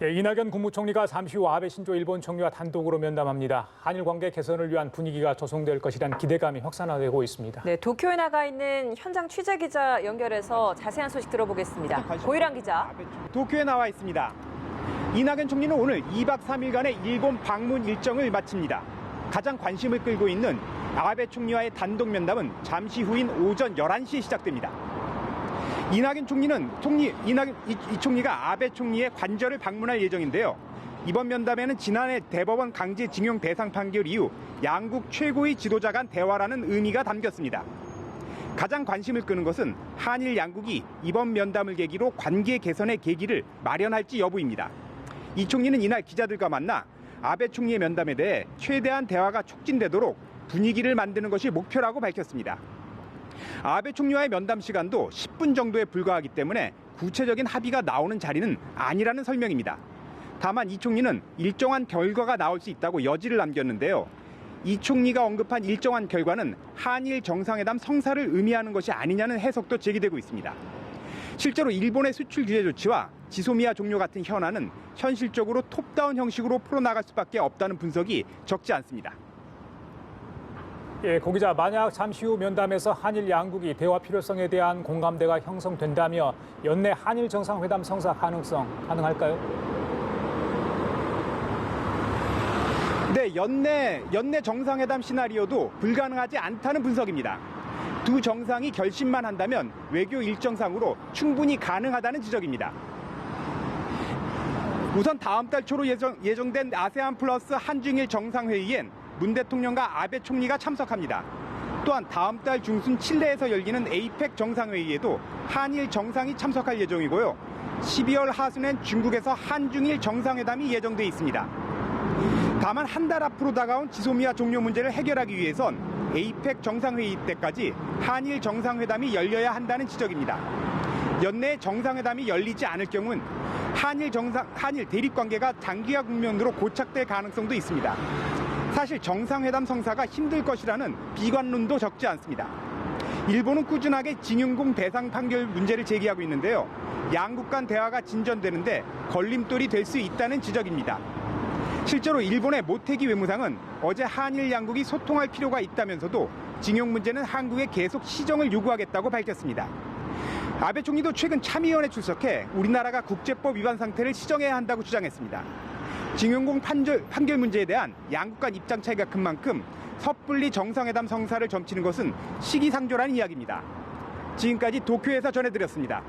예, 이낙연 국무총리가 잠시 후 아베 신조 일본 총리와 단독으로 면담합니다. 한일 관계 개선을 위한 분위기가 조성될 것이란 기대감이 확산되고 있습니다. 네, 도쿄에 나가 있는 현장 취재 기자 연결해서 자세한 소식 들어보겠습니다. 고일환 기자. 도쿄에 나와 있습니다. 이낙연 총리는 오늘 2박 3일간의 일본 방문 일정을 마칩니다. 가장 관심을 끌고 있는 아베 총리와의 단독 면담은 잠시 후인 오전 11시에 시작됩니다. 이낙연 총리가 아베 총리의 관저를 방문할 예정인데요. 이번 면담에는 지난해 대법원 강제징용 대상 판결 이후 양국 최고의 지도자 간 대화라는 의미가 담겼습니다. 가장 관심을 끄는 것은 한일 양국이 이번 면담을 계기로 관계 개선의 계기를 마련할지 여부입니다. 이 총리는 이날 기자들과 만나 아베 총리의 면담에 대해 최대한 대화가 촉진되도록 분위기를 만드는 것이 목표라고 밝혔습니다. 아베 총리와의 면담 시간도 10분 정도에 불과하기 때문에 구체적인 합의가 나오는 자리는 아니라는 설명입니다. 다만 이 총리는 일정한 결과가 나올 수 있다고 여지를 남겼는데요. 이 총리가 언급한 일정한 결과는 한일 정상회담 성사를 의미하는 것이 아니냐는 해석도 제기되고 있습니다. 실제로 일본의 수출 규제 조치와 지소미아 종료 같은 현안은 현실적으로 톱다운 형식으로 풀어나갈 수밖에 없다는 분석이 적지 않습니다. 예, 고 기자, 만약 잠시 후 면담에서 한일 양국이 대화 필요성에 대한 공감대가 형성된다며 연내 한일 정상회담 성사 가능성 가능할까요? 네, 연내 정상회담 시나리오도 불가능하지 않다는 분석입니다. 두 정상이 결심만 한다면 외교 일정상으로 충분히 가능하다는 지적입니다. 우선 다음 달 초로 예정된 아세안 플러스 한중일 정상회의엔 문 대통령과 아베 총리가 참석합니다. 또한 다음 달 중순 칠레에서 열리는 에이펙 정상회의에도 한일 정상이 참석할 예정이고요. 12월 하순엔 중국에서 한중일 정상회담이 예정돼 있습니다. 다만 한 달 앞으로 다가온 지소미아 종료 문제를 해결하기 위해선 에이펙 정상회의 때까지 한일 정상회담이 열려야 한다는 지적입니다. 연내 정상회담이 열리지 않을 경우는 한일 대립관계가 장기화 국면으로 고착될 가능성도 있습니다. 사실 정상회담 성사가 힘들 것이라는 비관론도 적지 않습니다. 일본은 꾸준하게 징용공 대상 판결 문제를 제기하고 있는데요. 양국 간 대화가 진전되는데 걸림돌이 될 수 있다는 지적입니다. 실제로 일본의 모테기 외무상은 어제 한일 양국이 소통할 필요가 있다면서도 징용 문제는 한국에 계속 시정을 요구하겠다고 밝혔습니다. 아베 총리도 최근 참의원에 출석해 우리나라가 국제법 위반 상태를 시정해야 한다고 주장했습니다. 징용공 판결 문제에 대한 양국 간 입장 차이가 큰 만큼 섣불리 정상회담 성사를 점치는 것은 시기상조라는 이야기입니다. 지금까지 도쿄에서 전해드렸습니다.